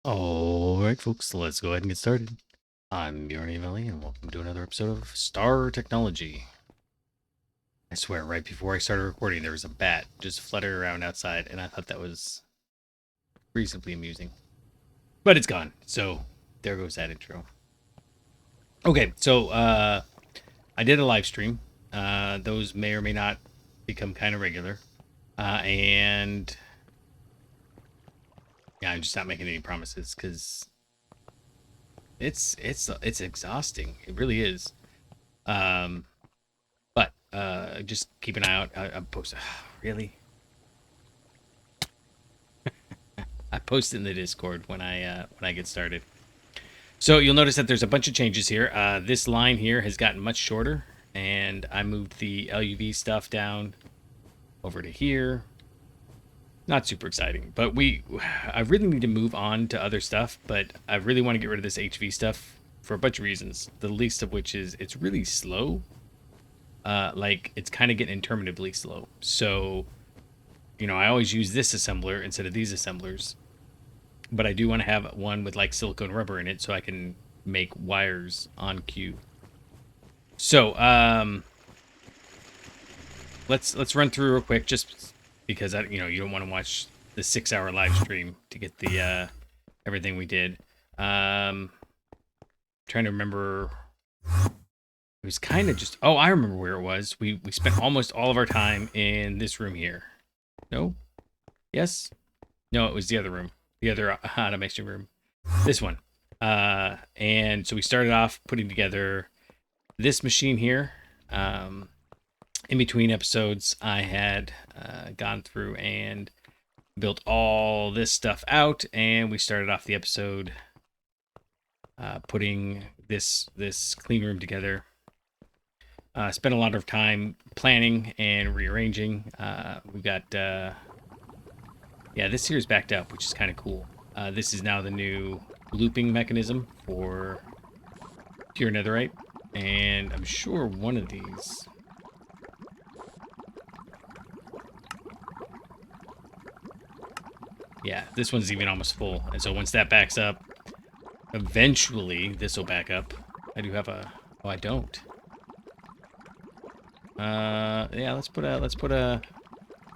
Alright, folks, let's go ahead and get started. I'm Bjorn Valley, and welcome to another episode of Star Technology. I swear, right before I started recording, there was a bat just fluttering around outside, and I thought that was reasonably amusing. But it's gone, so there goes that intro. Okay, so I did a live stream. Those may or may not become kind of regular. And yeah, I'm just not making any promises because it's exhausting. It really is. But just keep an eye out. I post. Really? I post in the Discord when I get started. So you'll notice that there's a bunch of changes here. This line here has gotten much shorter, and I moved the LUV stuff down over to here. Not super exciting, but I really need to move on to other stuff, but I really want to get rid of this HV stuff for a bunch of reasons. The least of which is it's really slow. Like it's kind of getting interminably slow. So, I always use this assembler instead of these assemblers, but I do want to have one with like silicone rubber in it so I can make wires on cue. So, let's run through real quick just because you don't want to watch the 6-hour live stream to get the everything we did. Trying to remember. It was kind of just. Oh, I remember where it was. We spent almost all of our time in this room here. No. Yes. No, it was the other room. The other automation room. This one. And so we started off putting together this machine here. In between episodes, I had gone through and built all this stuff out, and we started off the episode putting this clean room together. Spent a lot of time planning and rearranging. We've got this here is backed up, which is kind of cool. This is now the new looping mechanism for pure netherite, and I'm sure one of these. Yeah, this one's even almost full. And so once that backs up, eventually this will back up. I do have a... Oh, I don't. Yeah, let's put a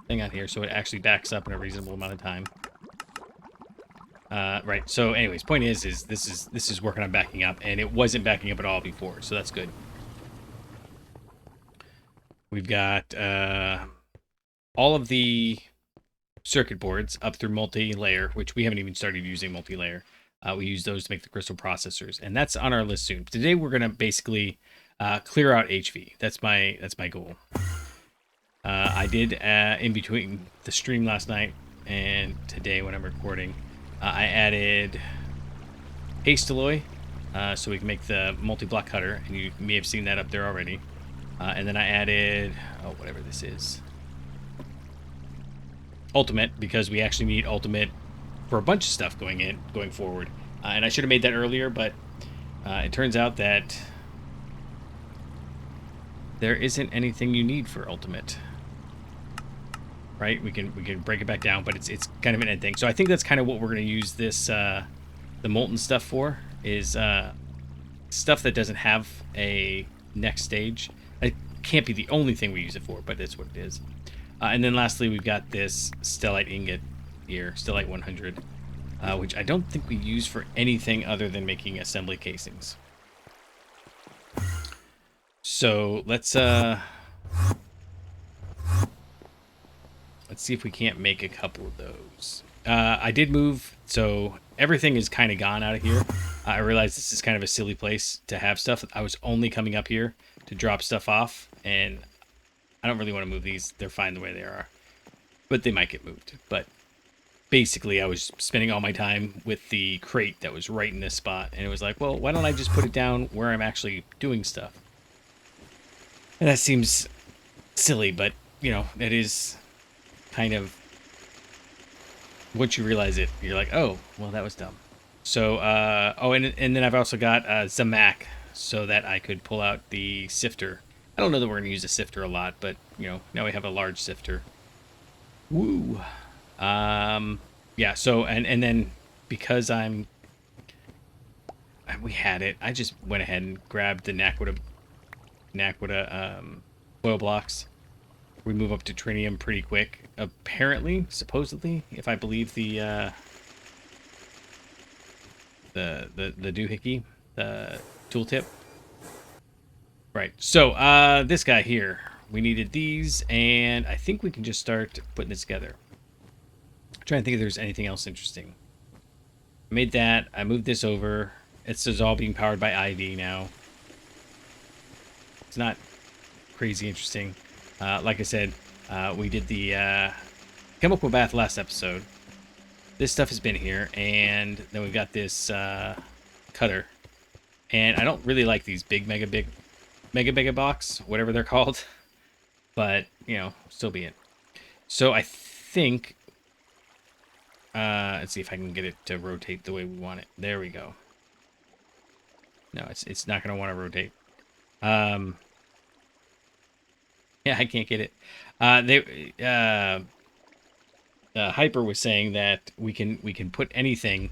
thing out here so it actually backs up in a reasonable amount of time. Right. So anyways, point is this is working on backing up, and it wasn't backing up at all before, so that's good. We've got all of the circuit boards up through multi-layer, which we haven't even started using multi-layer. We use those to make the crystal processors, and that's on our list soon. Today we're gonna basically clear out HV. That's my goal. I did in between the stream last night and today when I'm recording, I added paste alloy so we can make the multi-block cutter, and you may have seen that up there already. And then I added whatever this is. Ultimate, because we actually need ultimate for a bunch of stuff going forward. And I should have made that earlier, but it turns out that there isn't anything you need for ultimate. Right? We can break it back down, but it's kind of an end thing. So I think that's kind of what we're going to use this the molten stuff for, is stuff that doesn't have a next stage. It can't be the only thing we use it for, but that's what it is. And then lastly, we've got this stellite ingot here, stellite 100, which I don't think we use for anything other than making assembly casings. So let's see if we can't make a couple of those. I did move, so everything is kind of gone out of here. I realized this is kind of a silly place to have stuff. I was only coming up here to drop stuff off, and I don't really want to move these. They're fine the way they are. But they might get moved. But basically, I was spending all my time with the crate that was right in this spot. And it was like, well, why don't I just put it down where I'm actually doing stuff? And that seems silly, but, it is kind of... Once you realize it, you're like, oh, well, that was dumb. So, and then I've also got Zamak so that I could pull out the sifter. I don't know that we're going to use a sifter a lot, but, now we have a large sifter. Woo! Yeah, so, and then because we had it. I just went ahead and grabbed the Naquita oil blocks. We move up to trinium pretty quick. Apparently, supposedly, if I believe the doohickey, the tooltip. Right. So this guy here, we needed these, and I think we can just start putting this together. I'm trying to think if there's anything else interesting. I made that. I moved this over. It's just all being powered by IV now. It's not crazy interesting. Like I said, we did the chemical bath last episode. This stuff has been here, and then we've got this cutter. And I don't really like these mega box, whatever they're called. But, you know, still be it. So I think... let's see if I can get it to rotate the way we want it. There we go. No, it's not going to want to rotate. Yeah, I can't get it. Hyper was saying that we can put anything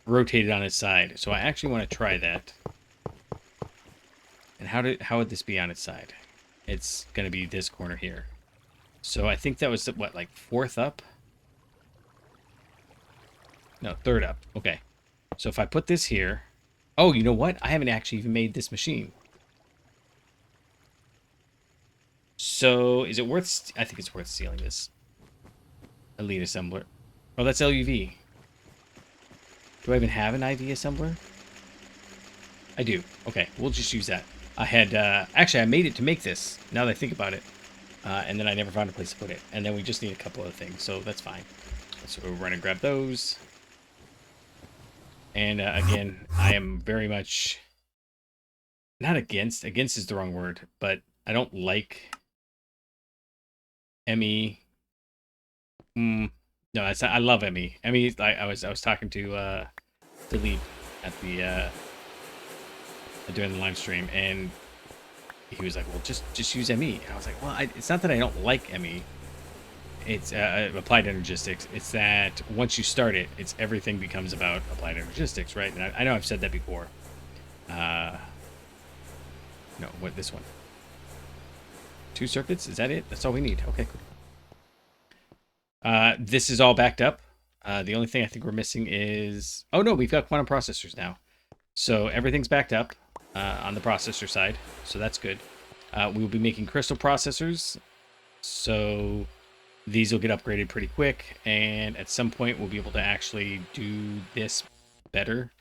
rotated on its side. So I actually want to try that. And how would this be on its side? It's going to be this corner here. So I think that was what, like fourth up? No, third up. Okay. So if I put this here, oh, you know what? I haven't actually even made this machine. So, is it worth... I think it's worth stealing this. Elite assembler. Oh, that's LUV. Do I even have an IV assembler? I do. Okay, we'll just use that. I had... actually, I made it to make this, now that I think about it. And then I never found a place to put it. And then we just need a couple other things, so that's fine. So we'll run and grab those. And, again, I am very much... Not against. Against is the wrong word, but I don't like... ME. No, that's I love ME. ME. I was talking to Delete at the during the live stream, and he was like, "Well, just use ME." And I was like, "Well, it's not that I don't like ME. It's applied energistics. It's that once you start it, it's everything becomes about applied energistics, right?" And I know I've said that before. No, what this one? 2 circuits? Is that it? That's all we need. Okay, cool. This is all backed up. The only thing I think we're missing is... Oh, no, we've got quantum processors now. So everything's backed up on the processor side. So that's good. We will be making crystal processors. So these will get upgraded pretty quick. And at some point, we'll be able to actually do this better.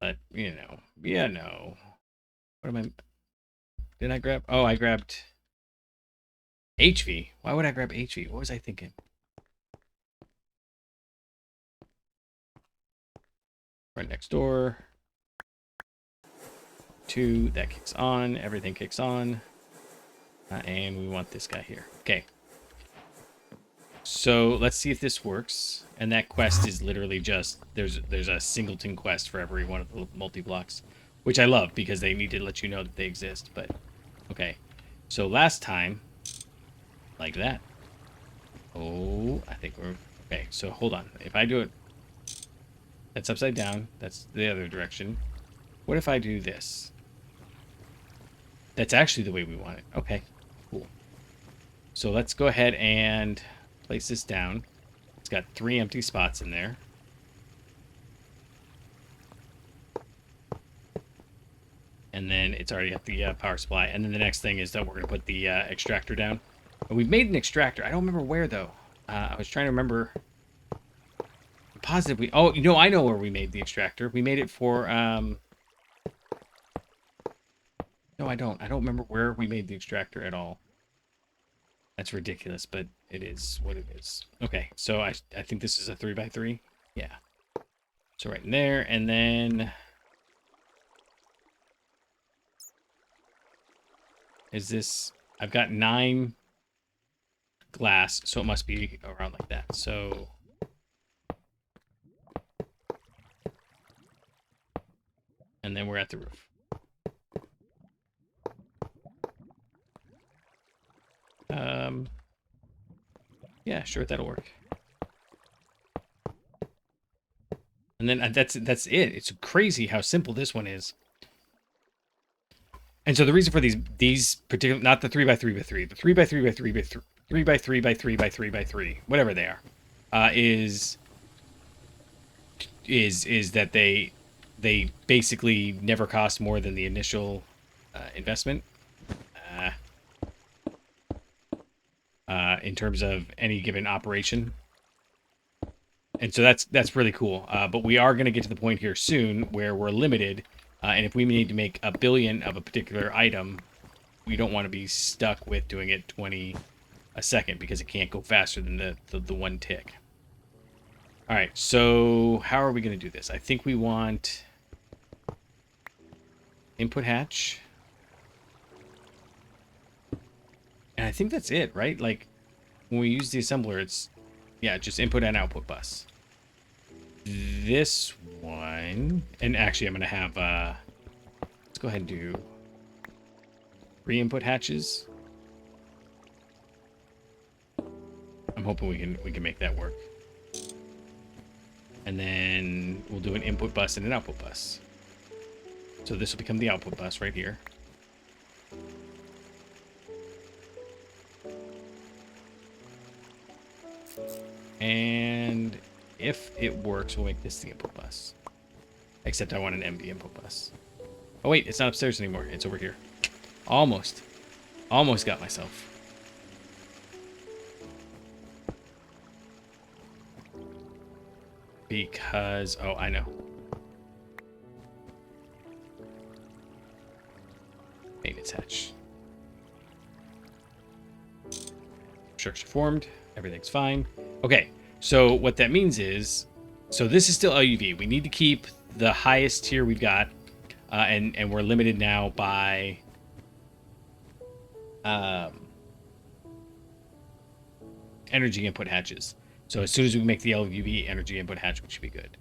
But, you know. What am I... Did I grab... Oh, I grabbed HV. Why would I grab HV? What was I thinking? Right next door. 2. That kicks on. Everything kicks on. And we want this guy here. Okay. So let's see if this works. And that quest is literally just... There's a singleton quest for every one of the multi-blocks. Which I love because they need to let you know that they exist. But... Okay, so last time, like that. Oh, I think we're... Okay, so hold on. If I do it... That's upside down. That's the other direction. What if I do this? That's actually the way we want it. Okay, cool. So let's go ahead and place this down. It's got 3 empty spots in there. And then it's already got the power supply. And then the next thing is that we're going to put the extractor down. And we've made an extractor. I don't remember where, though. I was trying to remember. Positively. Oh, you know, I know where we made the extractor. We made it for... No, I don't. I don't remember where we made the extractor at all. That's ridiculous, but it is what it is. Okay, so I think this is a 3x3. Yeah. So right in there, and then... Is this... I've got 9 glass, so it must be around like that. So... And then we're at the roof. Yeah, sure, that'll work. And then that's it. It's crazy how simple this one is. And so the reason for these particular, not the 3x3x3, the 3x3x3x3, 3x3x3x3x3, whatever they are, is that they basically never cost more than the initial investment in terms of any given operation. And so that's really cool. But we are going to get to the point here soon where we're limited. And if we need to make 1 billion of a particular item, we don't want to be stuck with doing it 20 a second because it can't go faster than the one tick. All right, so how are we going to do this? I think we want input hatch. And I think that's it, right? Like, when we use the assembler, it's, yeah, just input and output bus. This one, and actually I'm going to have, let's go ahead and do 3 input hatches. I'm hoping we can make that work. And then we'll do an input bus and an output bus. So this will become the output bus right here. And if it works, we'll make this the input bus. Except I want an MB input bus. Oh wait, it's not upstairs anymore. It's over here. Almost. Almost got myself. Because, oh, I know. Maintenance hatch. Structure formed. Everything's fine. Okay, so what that means is, so this is still LUV. We need to keep the highest tier we've got, and we're limited now by energy input hatches. So as soon as we make the LUV energy input hatch, we should be good.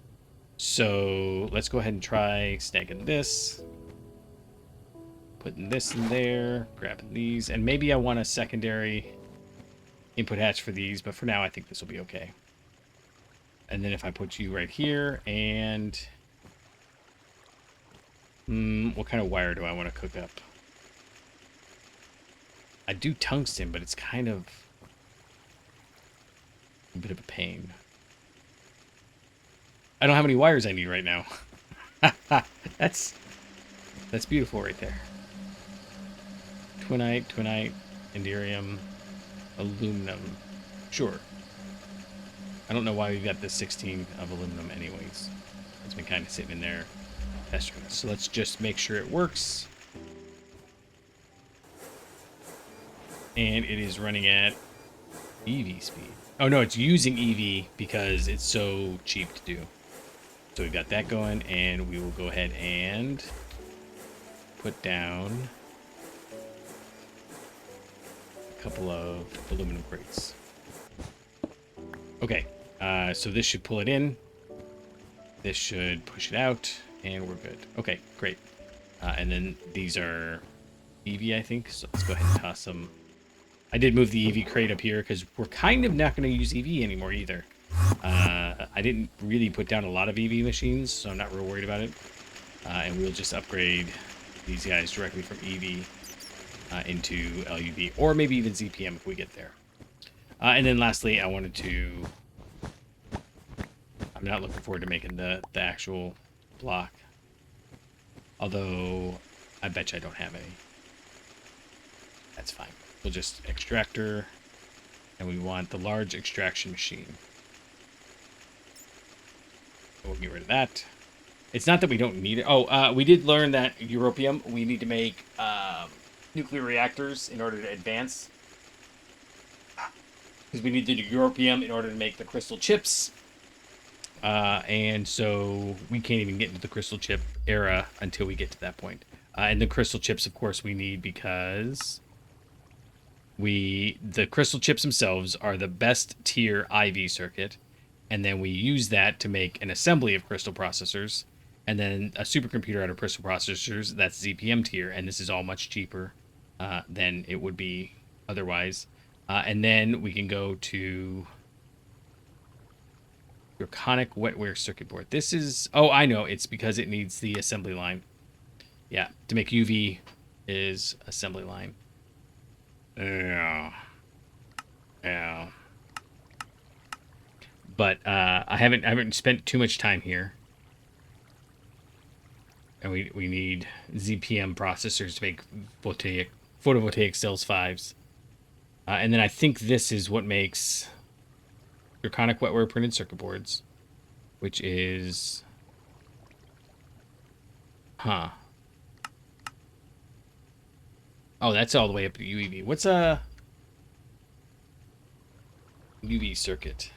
So let's go ahead and try snagging this. Putting this in there, grabbing these, and maybe I want a secondary input hatch for these, but for now I think this will be okay. And then if I put you right here, and what kind of wire do I want to cook up? I do tungsten, but it's kind of a bit of a pain. I don't have any wires I need right now. That's beautiful right there. Twinite, inderium, aluminum. Sure. I don't know why we've got this 16 of aluminum anyways. It's been kind of sitting in there pestering us. So let's just make sure it works. And it is running at EV speed. Oh no, it's using EV because it's so cheap to do. So we've got that going, and we will go ahead and put down a couple of aluminum crates. Okay, so this should pull it in. This should push it out, and we're good. Okay, great. And then these are EV, I think. So let's go ahead and toss them. I did move the EV crate up here because we're kind of not going to use EV anymore either. I didn't really put down a lot of EV machines, so I'm not real worried about it. And we'll just upgrade these guys directly from EV into LUV, or maybe even ZPM if we get there. And then lastly, I wanted to... I'm not looking forward to making the actual block. Although, I bet you I don't have any. That's fine. We'll just extractor, and we want the large extraction machine. We'll get rid of that. It's not that we don't need it. Oh, we did learn that europium, we need to make nuclear reactors in order to advance. Because we need the europium in order to make the crystal chips. And so we can't even get into the crystal chip era until we get to that point. And the crystal chips, of course, we need because... the crystal chips themselves are the best tier IV circuit, and then we use that to make an assembly of crystal processors, and then a supercomputer out of crystal processors. That's ZPM tier, and this is all much cheaper than it would be otherwise. And then we can go to Draconic wetware circuit board. This is... Oh, I know. It's because it needs the assembly line. Yeah, to make UV is assembly line. Yeah. Yeah. But I haven't spent too much time here. And we need ZPM processors to make photovoltaic cells 5s. And then I think this is what makes Draconic wetware printed circuit boards, which is... Huh. Oh, that's all the way up to UEV. What's a UV circuit?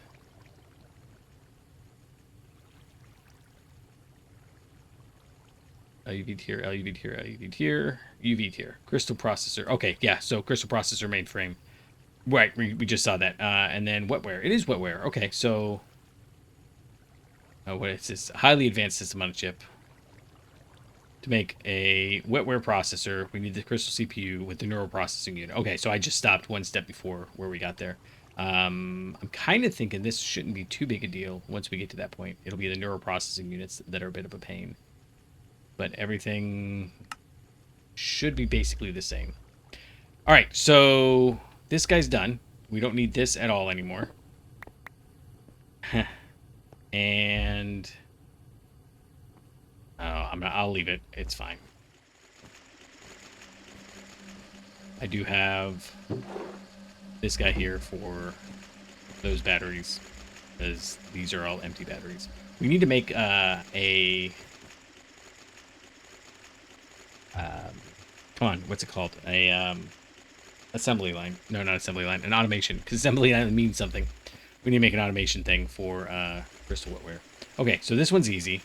UV tier, LUV tier, LUV tier, UV tier. Crystal processor. Okay, yeah, so crystal processor mainframe. Right, we just saw that. And then wetware. It is wetware. Okay, so... what is this? Highly advanced system on a chip. To make a wetware processor, we need the crystal CPU with the neural processing unit. Okay, so I just stopped one step before where we got there. I'm kind of thinking this shouldn't be too big a deal once we get to that point. It'll be the neural processing units that are a bit of a pain. But everything should be basically the same. All right, so this guy's done. We don't need this at all anymore. And... Oh, I'll leave it. It's fine. I do have this guy here for those batteries, because these are all empty batteries. We need to make come on, what's it called? Assembly line. No, not assembly line. An automation, because assembly line means something. We need to make an automation thing for crystal wetware. Okay, so this one's easy.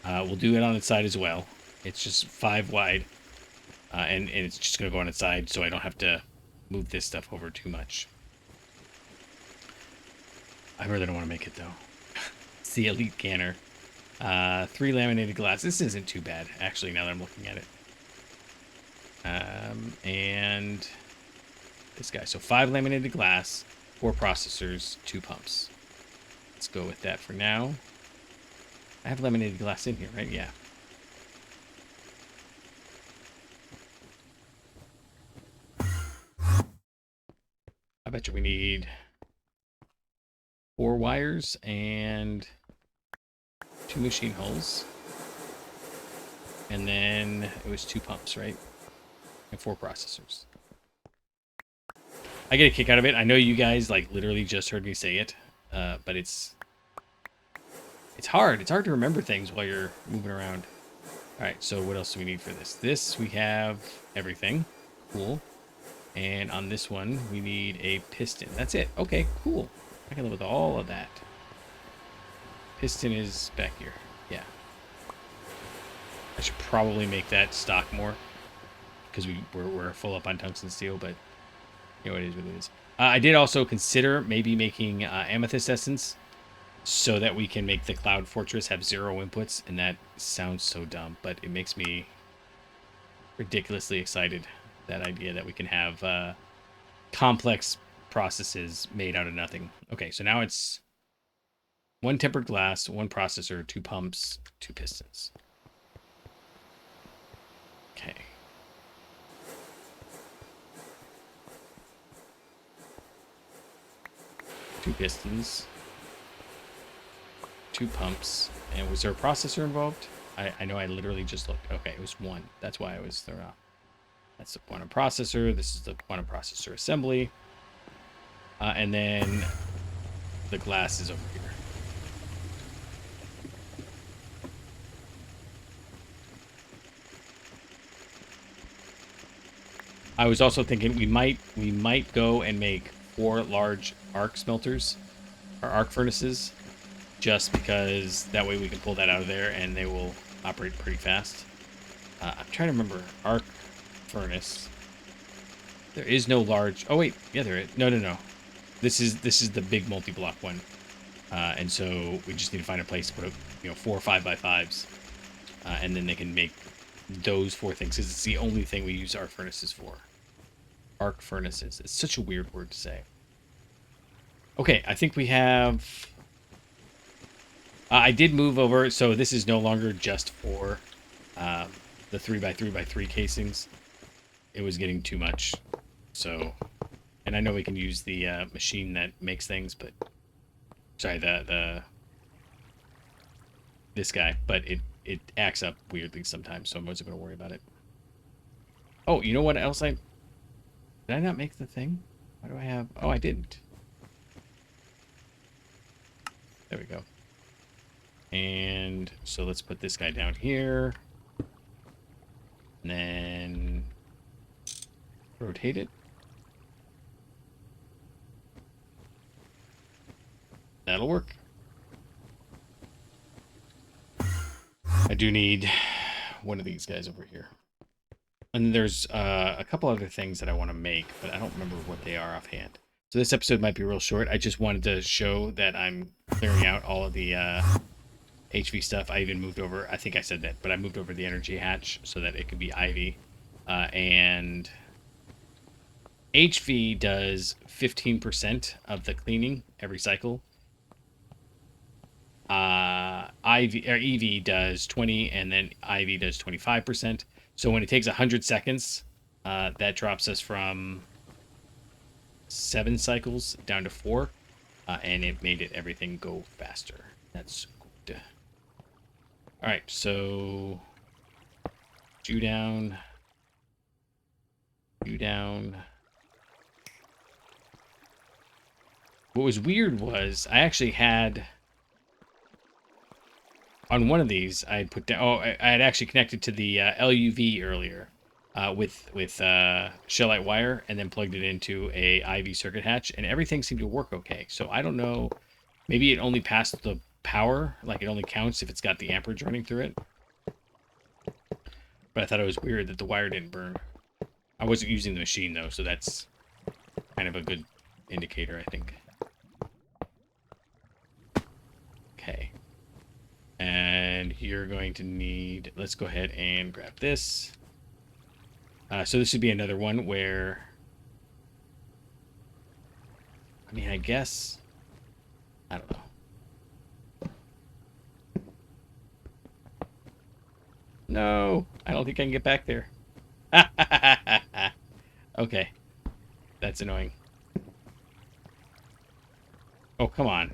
We'll do it on its side as well. It's just 5 wide. And it's just going to go on its side, so I don't have to move this stuff over too much. I really don't want to make it, though. It's the Elite Canner. 3 laminated glass. This isn't too bad, actually, now that I'm looking at it. And this guy. So 5 laminated glass, 4 processors, 2 pumps. Let's go with that for now. I have laminated glass in here, right? Yeah. I bet you we need 4 wires and 2 machine holes. And then it was 2 pumps, right? And 4 processors. I get a kick out of it. I know you guys like literally just heard me say it, but it's hard. It's hard to remember things while you're moving around. All right, so what else do we need for this? This, we have everything. Cool. And on this one, we need a piston. That's it. Okay, cool. I can live with all of that. Piston is back here. Yeah. I should probably make that stock more, because we're full up on tungsten steel, but you know, it is what it is. I did also consider maybe making amethyst essence, so that we can make the Cloud Fortress have 0 inputs, and that sounds so dumb, but it makes me ridiculously excited, that idea that we can have complex processes made out of nothing. Okay, so now it's 1 tempered glass, 1 processor, 2 pumps, 2 pistons. Okay. Two pistons. 2 pumps. And was there a processor involved? I know I literally just looked. Okay, it was 1. That's why I was thrown off. That's the quantum processor. This is the quantum processor assembly. And then the glass is over here. I was also thinking we might go and make 4 large arc smelters or arc furnaces, just because that way we can pull that out of there and they will operate pretty fast. I'm trying to remember. Arc furnace. There is no large... Oh, wait. Yeah, there is. No. This is the big multi-block one. And so we just need to find a place to put 4 5x5s. And then they can make those 4 things, because it's the only thing we use arc furnaces for. Arc furnaces. It's such a weird word to say. Okay, I think we have I did move over, so this is no longer just for the 3x3x3 casings. It was getting too much. So, and I know we can use the machine that makes things, but sorry, this guy, but it acts up weirdly sometimes, so I wasn't going to worry about it. Oh, you know what else did I not make the thing? Why do I have... Oh, I didn't. There we go. And so let's put this guy down here. And then rotate it. That'll work. I do need one of these guys over here. And there's a couple other things that I want to make, but I don't remember what they are offhand. So this episode might be real short. I just wanted to show that I'm clearing out all of the HV stuff. I even moved over, I think I said that, but I moved over the energy hatch so that it could be Ivy. And HV does 15% of the cleaning every cycle. EV does 20, and then IV does 25%. So when it takes 100 seconds, that drops us from 7 cycles down to 4, and it made everything go faster. That's good. All right, so you down. What was weird was I actually had on one of these I had put down. Oh, I had actually connected to the LUV earlier with shell-light wire, and then plugged it into a IV circuit hatch, and everything seemed to work okay. So I don't know. Maybe it only passed the power, like it only counts if it's got the amperage running through it. But I thought it was weird that the wire didn't burn. I wasn't using the machine though, so that's kind of a good indicator, I think. Okay. And you're going to need, let's go ahead and grab this. So this would be another one where, I mean, I guess, I don't know. No, I don't think I can get back there. Okay. That's annoying. Oh, come on.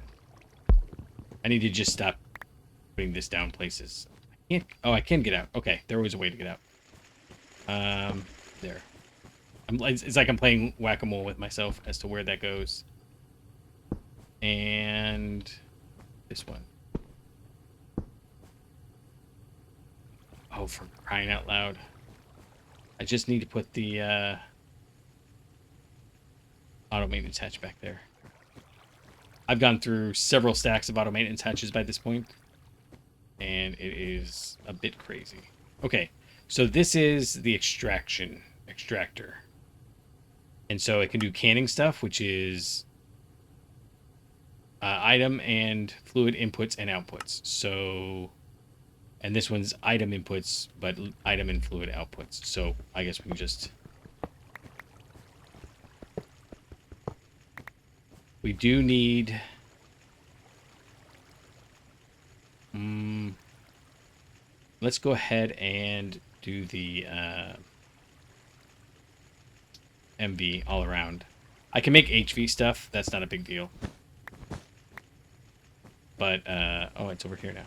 I need to just stop putting this down places. I can't, oh, I can get out. Okay, there was a way to get out. There. It's like I'm playing whack-a-mole with myself as to where that goes. And this one. Oh, for crying out loud. I just need to put the auto maintenance hatch back there. I've gone through several stacks of auto maintenance hatches by this point, and it is a bit crazy. Okay, so this is the extractor. And so it can do canning stuff, which is item and fluid inputs and outputs. So, and this one's item inputs, but item and fluid outputs. So I guess we can just... We do need... let's go ahead and do the MV all around. I can make HV stuff. That's not a big deal. But, oh, it's over here now.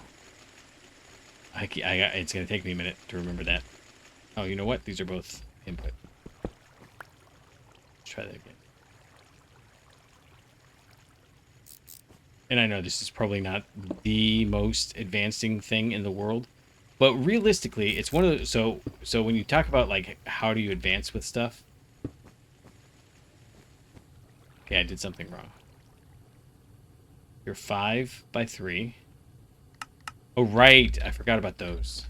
It's going to take me a minute to remember that. Oh, you know what? These are both input. Let's try that again. And I know this is probably not the most advancing thing in the world, but realistically, it's one of the, so when you talk about like how do you advance with stuff? Okay, I did something wrong. You're 5x3. Oh right, I forgot about those.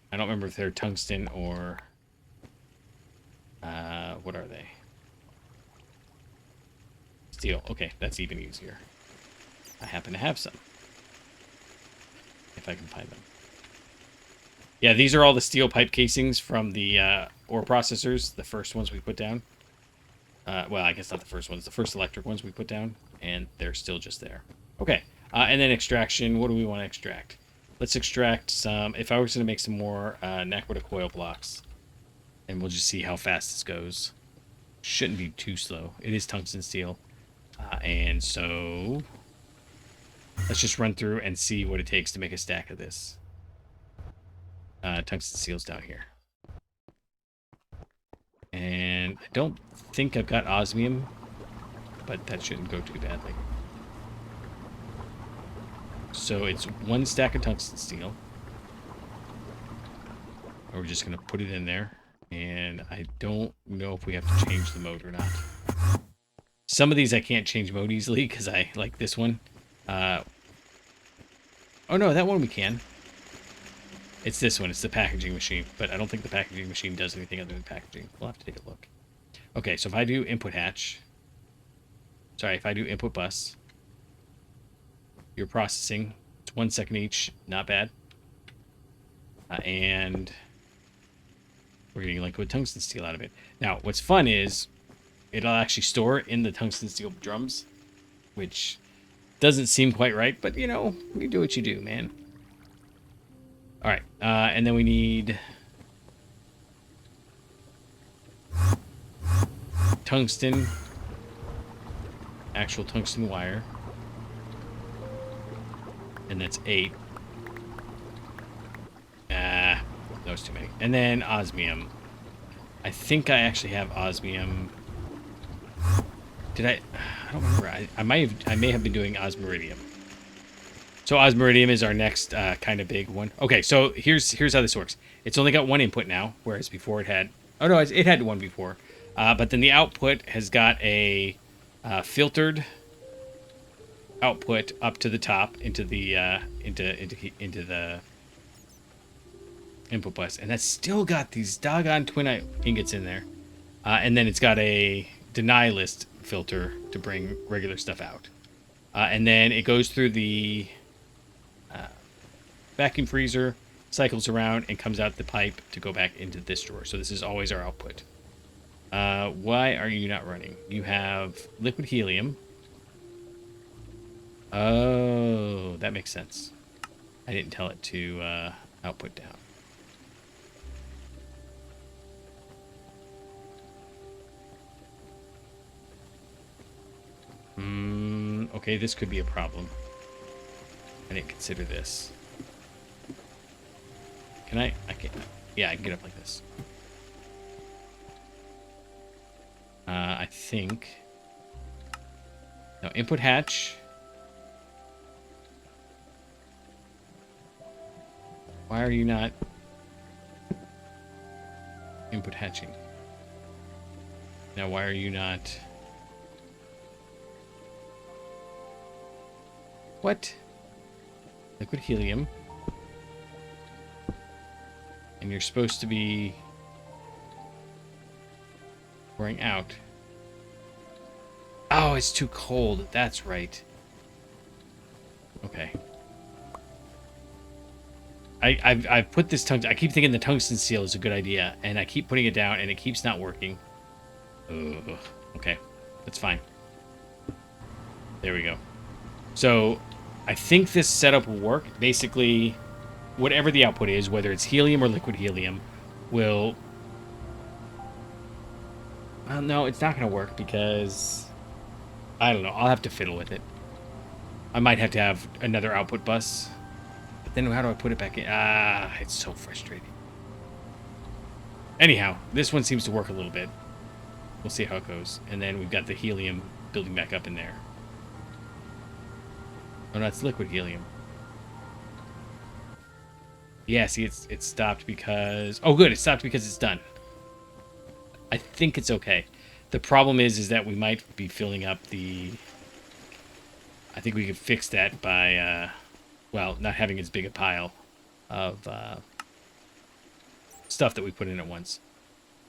I don't remember if they're tungsten or what are they? Steel. Okay, that's even easier. I happen to have some. If I can find them. Yeah, these are all the steel pipe casings from the ore processors, the first ones we put down. Well, I guess not the first ones, the first electric ones we put down, and they're still just there. Okay, And then extraction. What do we want to extract? Let's extract some. If I was going to make some more Naquita coil blocks, and we'll just see how fast this goes. Shouldn't be too slow. It is tungsten steel. And so let's just run through and see what it takes to make a stack of this. Tungsten steel's down here. And I don't think I've got osmium, but that shouldn't go too badly. So it's 1 stack of tungsten steel. We're just going to put it in there. And I don't know if we have to change the mode or not. Some of these I can't change mode easily because I like this one. Oh no, that one we can. It's this one. It's the packaging machine. But I don't think the packaging machine does anything other than packaging. We'll have to take a look. Okay, so if I do input hatch. Sorry, if I do input bus. You're processing. It's 1 second each. Not bad. And we're getting liquid tungsten steel out of it. Now, what's fun is it'll actually store in the tungsten steel drums, which doesn't seem quite right, but you know, you do what you do, man. All right, and then we need tungsten, actual tungsten wire, and that's 8. That was too many. And then osmium. I think I actually have osmium. Did I don't remember. I may have been doing osmiridium. So osmiridium is our next kind of big one. Okay, so here's how this works. It's only got 1 input now, whereas before it had... Oh, no, it had 1 before. But then the output has got a filtered output up to the top into the into the input bus, and that's still got these doggone twin ingots in there. And then it's got a deny list filter to bring regular stuff out. And then it goes through the vacuum freezer, cycles around, and comes out the pipe to go back into this drawer. So this is always our output. Why are you not running? You have liquid helium. Oh, that makes sense. I didn't tell it to output down. Okay, this could be a problem. I didn't consider this. Can I can't. Yeah, I can get up like this. I think. Now, input hatch. Why are you not input hatching? Now, why are you not... What? Liquid helium. And you're supposed to be pouring out. Oh, it's too cold. That's right. Okay. I've put this tungsten... I keep thinking the tungsten steel is a good idea, and I keep putting it down, and it keeps not working. Ugh. Okay. That's fine. There we go. So, I think this setup will work. Basically, whatever the output is, whether it's helium or liquid helium, will... Well, no, it's not going to work because... I don't know. I'll have to fiddle with it. I might have to have another output bus. But then how do I put it back in? Ah, it's so frustrating. Anyhow, this one seems to work a little bit. We'll see how it goes. And then we've got the helium building back up in there. Oh, no, it's liquid helium. Yeah, see, it stopped because... Oh, good, it stopped because it's done. I think it's okay. The problem is that we might be filling up the... I think we could fix that by, well, not having as big a pile of stuff that we put in at once.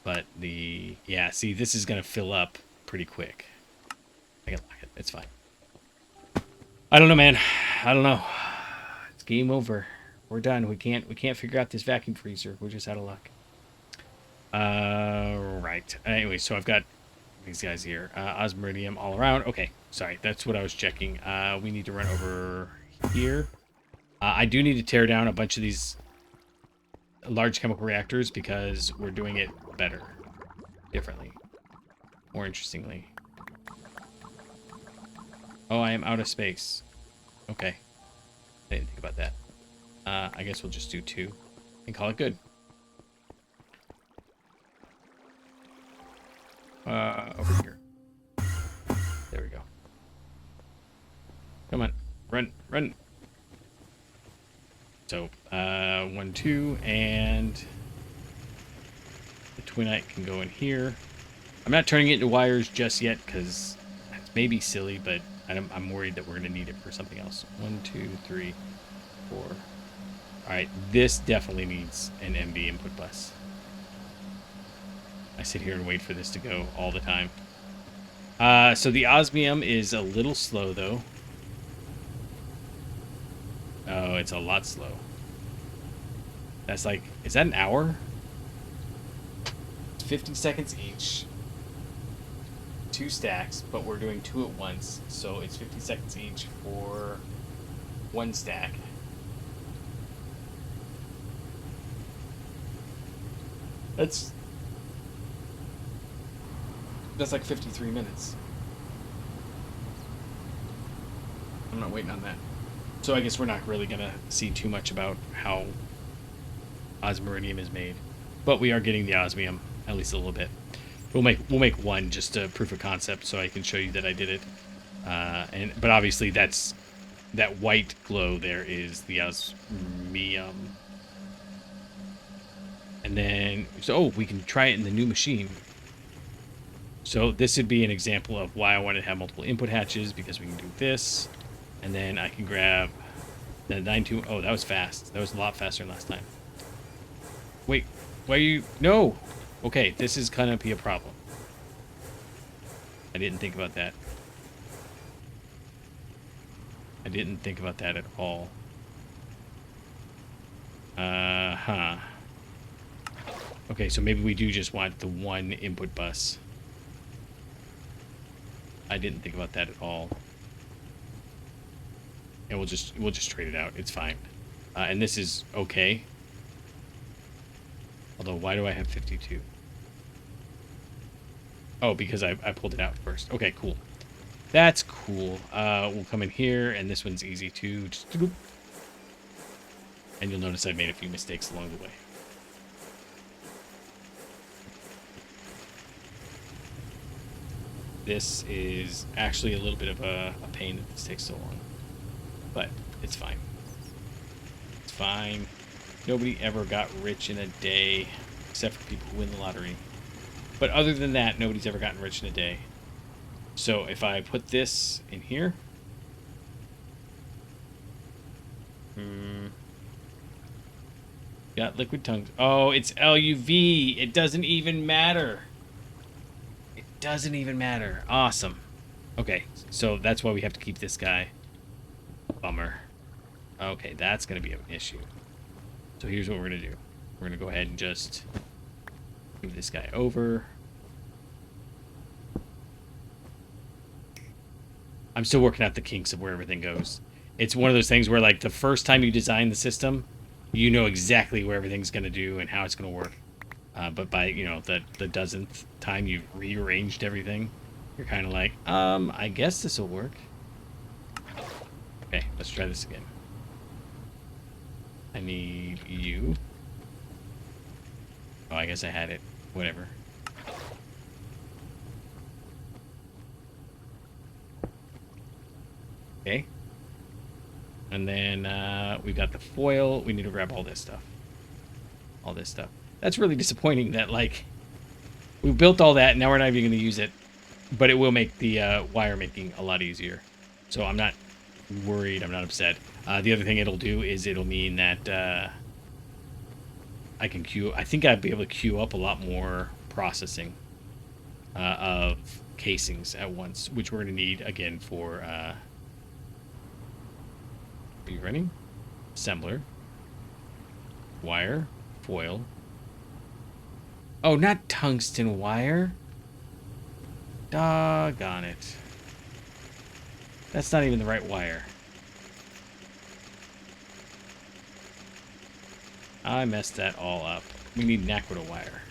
But the... Yeah, see, this is going to fill up pretty quick. I can lock it. It's fine. I don't know, man. I don't know. It's game over. We're done. We can't figure out this vacuum freezer. We're just out of luck. Right. Anyway, so I've got these guys here. Osmiridium all around. Okay. sorry, that's what I was checking. We need to run over here. I do need to tear down a bunch of these large chemical reactors because we're doing it better, differently, more interestingly. Oh, I am out of space. Okay. I didn't think about that. I guess we'll just do 2 and call it good. Over here. There we go. Come on. Run, run. So, 1, 2, and the twinite can go in here. I'm not turning it into wires just yet because that's maybe silly, but I'm worried that we're going to need it for something else. 1, 2, 3, 4. All right, this definitely needs an MB input bus. I sit here and wait for this to go all the time. So the osmium is a little slow, though. Oh, it's a lot slow. That's like, is that an hour? 50 seconds each. 2 stacks, but we're doing 2 at once, so it's 50 seconds each for 1 stack. That's like 53 minutes. I'm not waiting on that. So I guess we're not really gonna see too much about how osmiridium is made, but we are getting the osmium at least a little bit. We'll make 1 just a proof of concept, so I can show you that I did it. But obviously that white glow there is the osmium. And then we can try it in the new machine. So this would be an example of why I wanted to have multiple input hatches, because we can do this, and then I can grab the 9.2. Oh, that was fast. That was a lot faster than last time. Wait, why are you? No. Okay, this is gonna be a problem. I didn't think about that. I didn't think about that at all. Okay, so maybe we do just want the 1 input bus. I didn't think about that at all. And we'll just trade it out. It's fine. And this is okay. Although, why do I have 52? Oh, because I pulled it out first. Okay, cool. That's cool. We'll come in here, and this one's easy too. Just doop. And you'll notice I made a few mistakes along the way. This is actually a little bit of a pain that this takes so long. But it's fine. It's fine. Nobody ever got rich in a day, except for people who win the lottery. But other than that, nobody's ever gotten rich in a day. So if I put this in here... Got liquid tongues. Oh, it's LUV. It doesn't even matter. It doesn't even matter. Awesome. Okay, so that's why we have to keep this guy. Bummer. Okay, that's going to be an issue. So here's what we're going to do. We're going to go ahead and just move this guy over. I'm still working out the kinks of where everything goes. It's one of those things where, like, the first time you design the system, you know exactly where everything's going to do and how it's going to work. But by, you know, the dozenth time you've rearranged everything, you're kind of like, I guess this will work. Okay, let's try this again. I need you. Oh, I guess I had it. Whatever. Okay. And then we've got the foil. We need to grab all this stuff. All this stuff. That's really disappointing that, like, we built all that, and now we're not even going to use it. But it will make the wire making a lot easier. So I'm not worried. I'm not upset. The other thing it'll do is it'll mean that I can queue. I think I'd be able to queue up a lot more processing of casings at once, which we're going to need, again, for... are you running? Assembler. Wire. Foil. Oh, not tungsten wire. Doggone it. That's not even the right wire. I messed that all up. We need Naquita wire.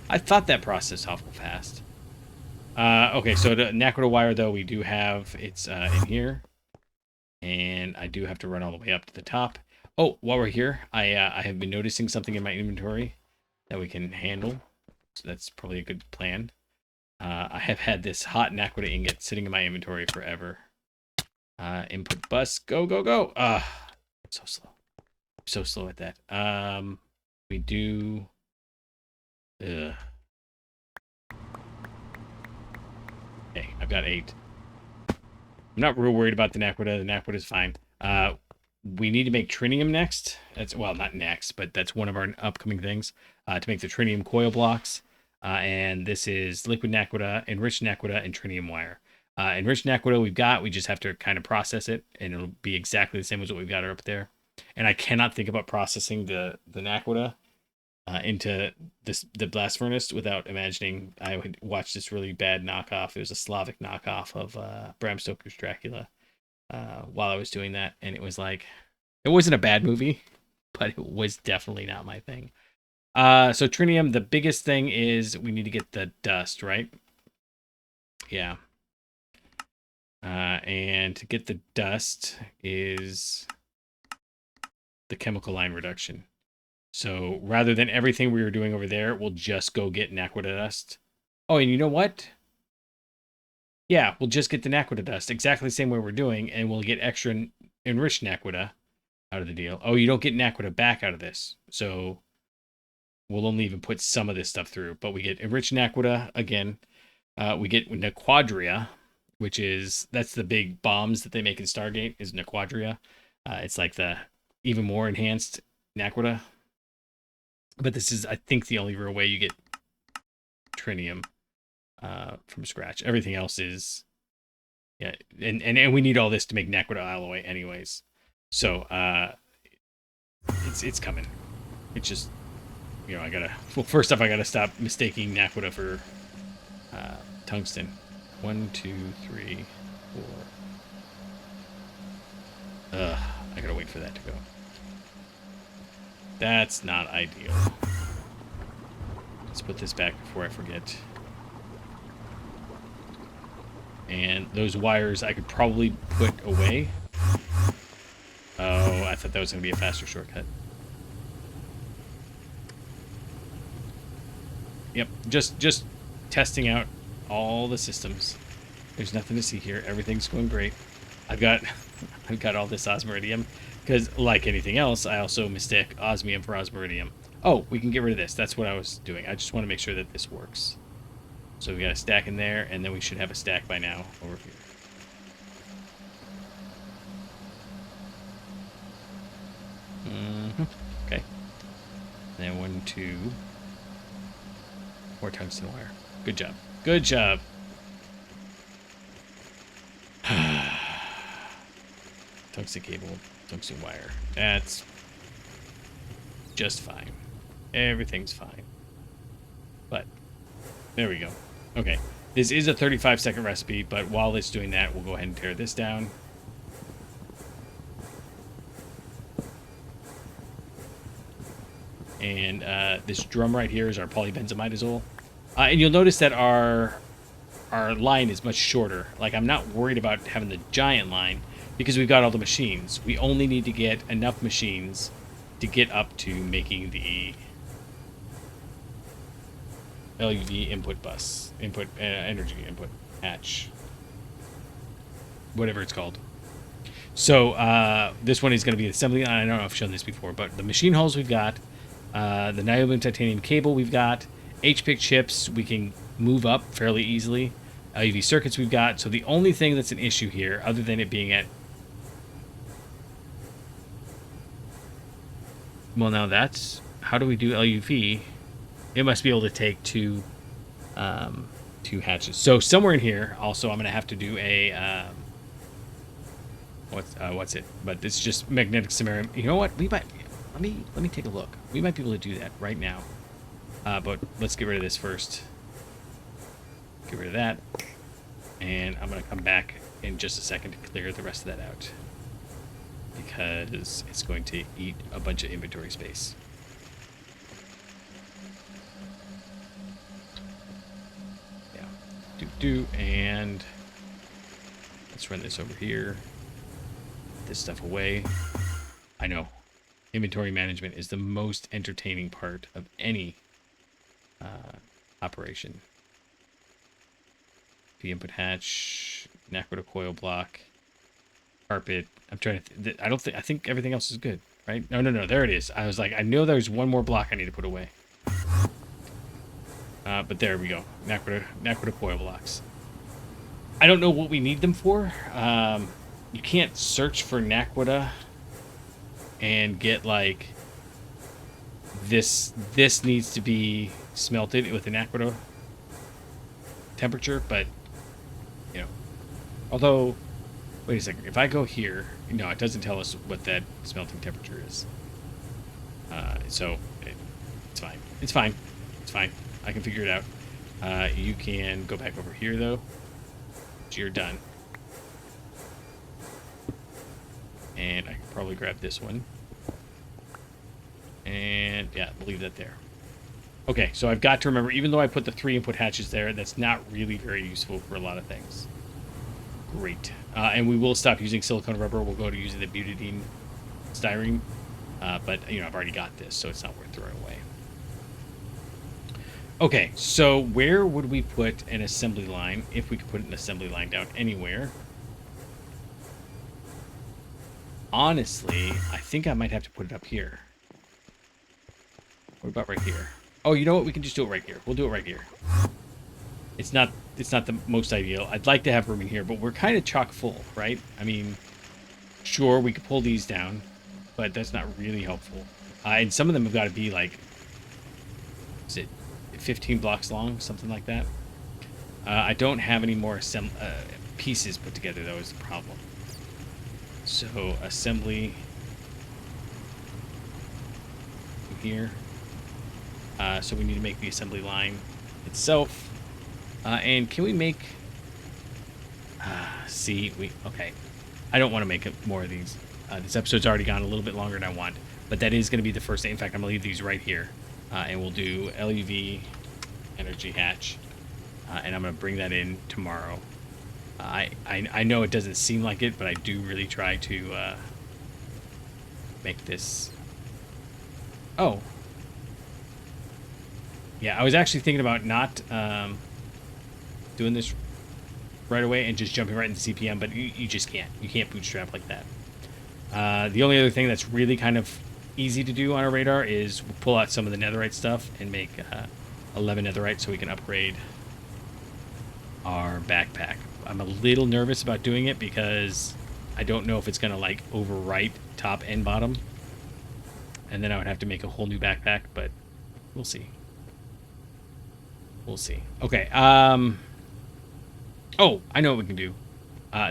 I thought that processed awful fast. Okay, so the Naquita wire, though, we do have, it's in here. And I do have to run all the way up to the top. Oh, while we're here, I have been noticing something in my inventory that we can handle. So that's probably a good plan. I have had this hot Naquita ingot sitting in my inventory forever. Input bus, go, go, go. I'm so slow. I'm so slow at that. We do... Okay, I've got 8. I'm not real worried about the Naquita. The Naquita is fine. We need to make trinium next. That's, well, not next, but that's one of our upcoming things. To make the trinium coil blocks. And this is liquid Naquita, enriched Naquita, and trinium wire. Enriched Naquita we just have to kind of process it, and it'll be exactly the same as what we've got up there. And I cannot think about processing the Naquita into the blast furnace without imagining I would watch this really bad knockoff. It was a Slavic knockoff of Bram Stoker's Dracula while I was doing that, and it was like, it wasn't a bad movie, but it was definitely not my thing. So trinium, the biggest thing is we need to get the dust, right? Yeah. And to get the dust is the chemical line reduction. So rather than everything we were doing over there, we'll just go get Naquita dust. Oh, and you know what? Yeah, we'll just get the Naquita dust, exactly the same way we're doing, and we'll get extra enriched Naquita out of the deal. Oh, you don't get Naquita back out of this, so we'll only even put some of this stuff through. But we get enriched Naquita again. We get Naquadria, which is, that's the big bombs that they make in Stargate, is Naquadria. It's like the even more enhanced Naquita. But this is, I think, the only real way you get trinium from scratch. Everything else is, yeah, and we need all this to make Naquita alloy anyways. So it's coming. It's just, you know, I gotta, well, first off, I gotta stop mistaking Naquita for tungsten. 1, 2, 3, 4. I gotta wait for that to go. That's not ideal. Let's put this back before I forget. And those wires I could probably put away. Oh, I thought that was going to be a faster shortcut. Yep, just testing out all the systems. There's nothing to see here. Everything's going great. I've got all this osmiridium. Because, like anything else, I also mistake osmium for osmiridium. Oh, we can get rid of this. That's what I was doing. I just want to make sure that this works. So we got a stack in there, and then we should have a stack by now over here. Okay. And then 1, 2. More tungsten wire. Good job. Good job. Tungsten cable. Tungsten wire. That's just fine. Everything's fine. But there we go. Okay. This is a 35-second recipe, but while it's doing that, we'll go ahead and tear this down. And this drum right here is our polybenzimidazole. And you'll notice that our line is much shorter. Like, I'm not worried about having the giant line, because we've got all the machines. We only need to get enough machines to get up to making the LUV input bus, energy input hatch, whatever it's called. So this one is going to be assembly. I don't know if I've shown this before, but the machine hulls we've got, the niobium titanium cable we've got, HPIC chips we can move up fairly easily, LUV circuits we've got. So the only thing that's an issue here, other than it being at, well, now that's, how do we do LUV? It must be able to take two hatches. So somewhere in here, also, I'm going to have to do a, what's it? But it's just magnetic samarium. You know what? We might, let me take a look. We might be able to do that right now. But let's get rid of this first. Get rid of that. And I'm going to come back in just a second to clear the rest of that out, because it's going to eat a bunch of inventory space. Yeah. And let's run this over here. Put this stuff away. I know. Inventory management is the most entertaining part of any operation. The input hatch, Naquita coil block, carpet. I'm trying to. I think everything else is good, right? No. There it is. I was like, I know there's one more block I need to put away. But there we go. Naquita coil blocks. I don't know what we need them for. You can't search for Naquita and get like this needs to be smelted with an Naquita temperature, but you know, although wait a second, if I go here, no, it doesn't tell us what that smelting temperature is. So it's fine. I can figure it out. You can go back over here though. You're done. And I can probably grab this one. And yeah, we'll leave that there. Okay, so I've got to remember, even though I put the 3 input hatches there, that's not really very useful for a lot of things. Great. And we will stop using silicone rubber. We'll go to using the butadiene styrene. But, you know, I've already got this, so it's not worth throwing away. Okay, so where would we put an assembly line, if we could put an assembly line down anywhere? Honestly, I think I might have to put it up here. What about right here? Oh, you know what? We can just do it right here. We'll do it right here. It's not the most ideal. I'd like to have room in here, but we're kind of chock full, right? I mean, sure, we could pull these down, but that's not really helpful. And some of them have got to be like, is it 15 blocks long, something like that? I don't have any more pieces put together, though, is the problem. So, assembly here. So we need to make the assembly line itself. And can we make... okay. I don't want to make more of these. This episode's already gone a little bit longer than I want. But that is going to be the first thing. In fact, I'm going to leave these right here. And we'll do LUV energy hatch. And I'm going to bring that in tomorrow. I know it doesn't seem like it, but I do really try to make this... Oh. Yeah, I was actually thinking about not doing this right away and just jumping right into CPM, but you just can't. You can't bootstrap like that. The only other thing that's really kind of easy to do on a radar is pull out some of the netherite stuff and make 11 netherite so we can upgrade our backpack. I'm a little nervous about doing it because I don't know if it's going to like overwrite top and bottom. And then I would have to make a whole new backpack, but we'll see. We'll see. Okay. Oh, I know what we can do.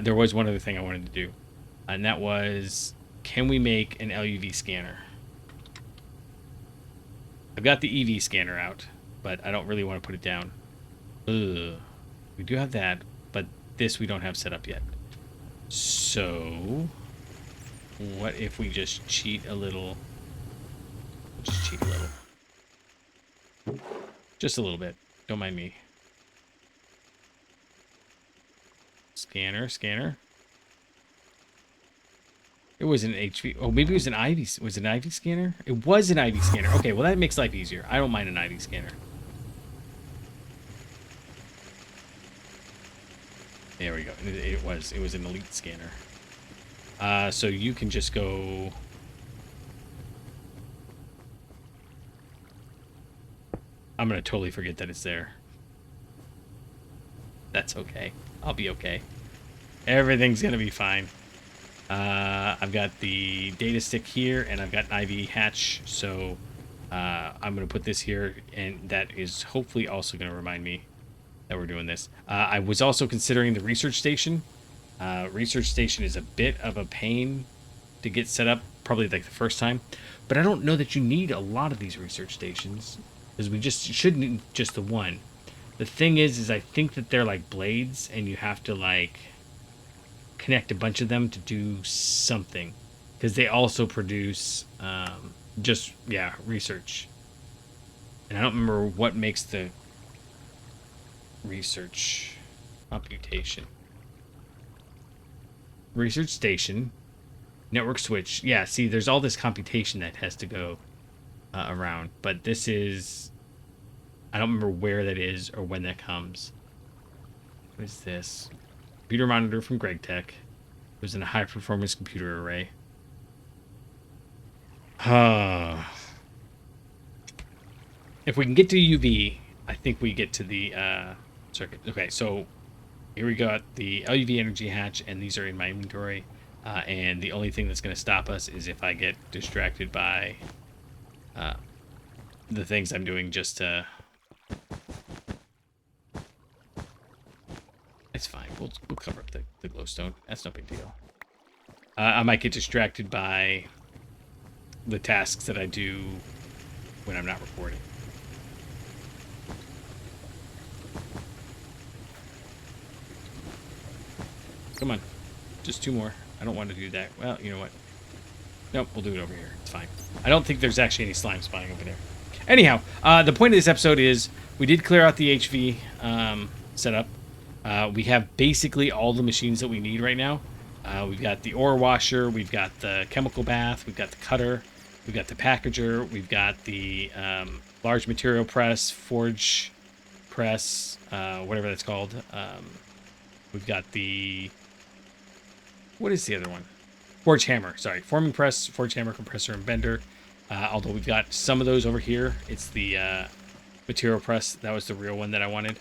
There was one other thing I wanted to do. And that was, can we make an LUV scanner? I've got the EV scanner out, but I don't really want to put it down. Ugh. We do have that, but this we don't have set up yet. So, what if we just cheat a little? Just cheat a little. Just a little bit. Don't mind me. Scanner. It was an HV. Oh, maybe it was an IV. Was it an IV scanner? It was an IV scanner. Okay, well that makes life easier. I don't mind an IV scanner. There we go. It was an elite scanner. So you can just go. I'm gonna totally forget that it's there. That's okay. I'll be okay. Everything's gonna be fine. I've got the data stick here, and I've got an IV hatch, so I'm going to put this here, and that is hopefully also going to remind me that we're doing this. I was also considering the research station. Research station is a bit of a pain to get set up, probably like the first time, but I don't know that you need a lot of these research stations, because we just shouldn't just the one. The thing is I think that they're like blades, and you have to like... connect a bunch of them to do something, because they also produce research. And I don't remember what makes the research computation. Research station, network switch. Yeah, see, there's all this computation that has to go around, but this is, I don't remember where that is or when that comes. What is this? Computer monitor from Gregtech. It was in a high performance computer array. If we can get to UV, I think we get to the circuit. Okay, so here we got the LUV energy hatch, and these are in my inventory. And the only thing that's going to stop us is if I get distracted by the things I'm doing just to... It's fine. We'll cover up the glowstone. That's no big deal. I might get distracted by the tasks that I do when I'm not recording. Come on. Just 2 more. I don't want to do that. Well, you know what? Nope, we'll do it over here. It's fine. I don't think there's actually any slime spawning over there. Anyhow, the point of this episode is we did clear out the HV setup. We have basically all the machines that we need right now. We've got the ore washer, we've got the chemical bath, we've got the cutter, we've got the packager, we've got the large material press, forge press, whatever that's called. We've got the... What is the other one? Forge hammer, sorry. Forming press, forge hammer, compressor, and bender. Although we've got some of those over here. It's the material press. That was the real one that I wanted.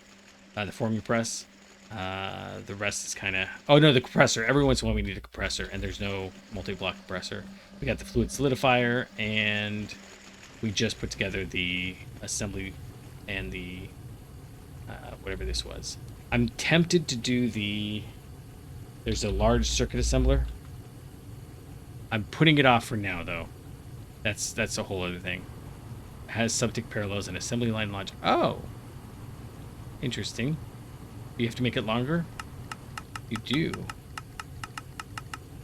The forming press. The rest is kind of... Oh, no, the compressor. Every once in a while we need a compressor, and there's no multi-block compressor. We got the fluid solidifier, and we just put together the assembly and the... whatever this was. I'm tempted to do the... There's a large circuit assembler. I'm putting it off for now, though. That's a whole other thing. It has subtick parallels and assembly line logic. Oh! Interesting. You have to make it longer? You do.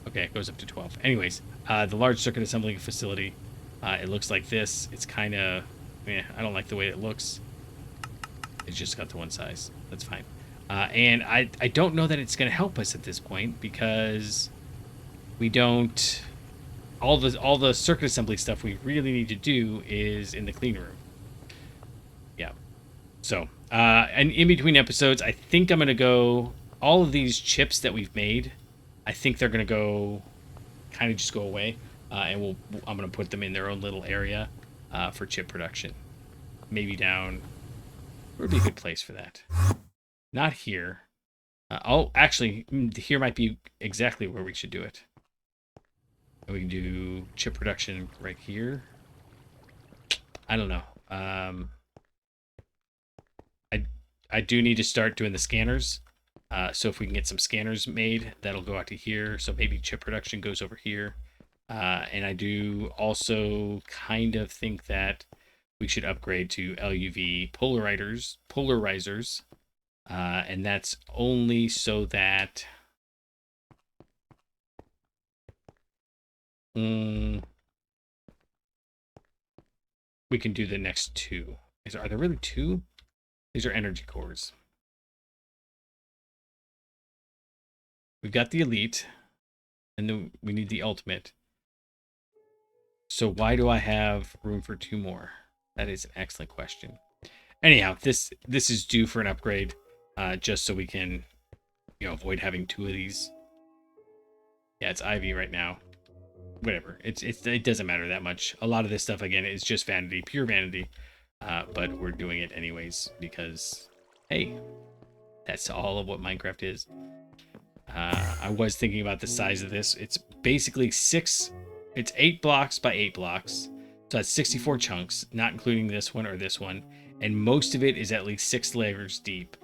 Okay, it goes up to 12. Anyways, the large circuit assembly facility. It looks like this. It's kind of... I don't like the way it looks. It's just got the one size. That's fine. And I don't know that it's going to help us at this point because we don't... All the circuit assembly stuff we really need to do is in the clean room. Yeah. So, and in between episodes, I think I'm going to go... All of these chips that we've made, I think they're going to go... kind of just go away. And I'm going to put them in their own little area for chip production. Maybe down... Where would be a good place for that? Not here. Actually, here might be exactly where we should do it. We can do chip production right here. I don't know. I do need to start doing the scanners. So if we can get some scanners made, that'll go out to here. So maybe chip production goes over here. And I do also kind of think that we should upgrade to LUV polarizers. And that's only so that we can do the next 2. Are there really 2? These are energy cores. We've got the elite, and then we need the ultimate. So why do I have room for 2 more? That is an excellent question. Anyhow, this is due for an upgrade, just so we can, avoid having 2 of these. Yeah, it's Ivy right now. Whatever. It doesn't matter that much. A lot of this stuff, again, is just vanity, pure vanity. But we're doing it anyways because, hey, that's all of what Minecraft is. I was thinking about the size of this. It's basically 8 blocks by 8 blocks. So that's 64 chunks, not including this one or this one. And most of it is at least 6 layers deep.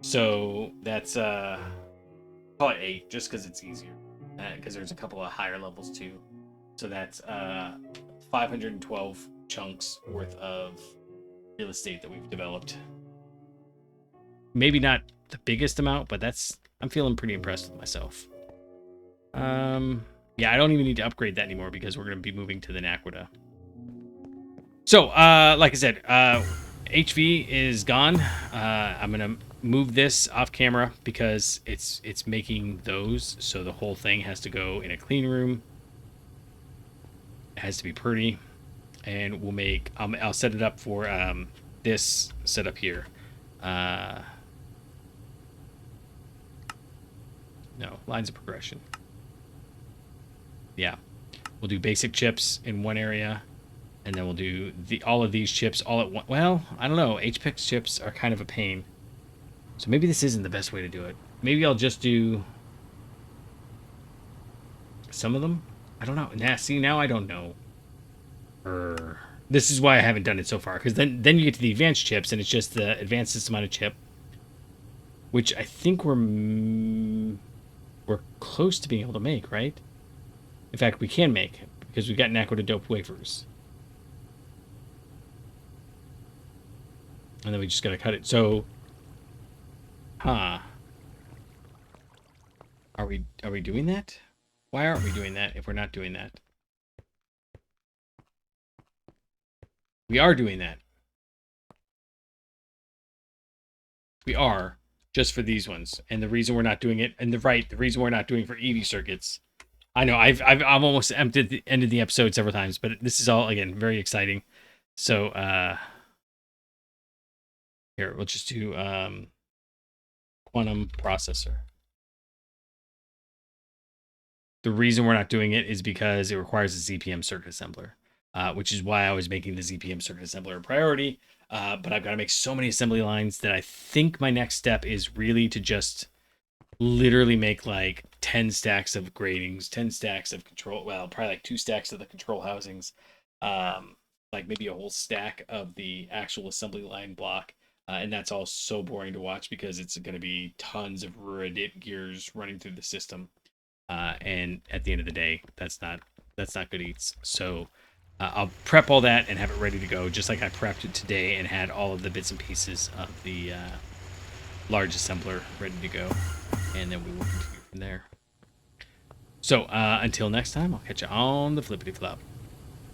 So that's, probably 8, just because it's easier. Because there's a couple of higher levels too. So that's 512 chunks worth of real estate that we've developed. Maybe not the biggest amount, but I'm feeling pretty impressed with myself. Yeah, I don't even need to upgrade that anymore because we're going to be moving to the Naquita. So, like I said, HV is gone. I'm going to move this off camera because it's making those. So the whole thing has to go in a clean room. It has to be pretty. And we'll make, I'll set it up for this setup here. No, lines of progression. Yeah. We'll do basic chips in one area. And then we'll do all of these chips all at once. Well, I don't know. HPX chips are kind of a pain. So maybe this isn't the best way to do it. Maybe I'll just do some of them. I don't know. Nah, see, now I don't know. This is why I haven't done it so far. Because then you get to the advanced chips, and it's just the advanced system on a chip. Which I think we're close to being able to make, right? In fact, we can make. Because we've got Naquita dope wafers. And then we just gotta cut it. So, are we doing that? Why aren't we doing that if we're not doing that? We are doing that. We are, just for these ones. And the reason we're not doing it, and the reason we're not doing for EV circuits. I know I've almost ended the episode several times, but this is all again very exciting. So here we'll just do quantum processor. The reason we're not doing it is because it requires a ZPM circuit assembler, which is why I was making the ZPM circuit assembler a priority. But I've got to make so many assembly lines that I think my next step is really to just literally make like 10 stacks of gratings, 10 stacks of control, well, probably like 2 stacks of the control housings, like maybe a whole stack of the actual assembly line block. And that's all so boring to watch because it's going to be tons of Reddit gears running through the system. And at the end of the day, that's not good eats. So I'll prep all that and have it ready to go, just like I prepped it today and had all of the bits and pieces of the large assembler ready to go. And then we will continue from there. So until next time, I'll catch you on the flippity flop.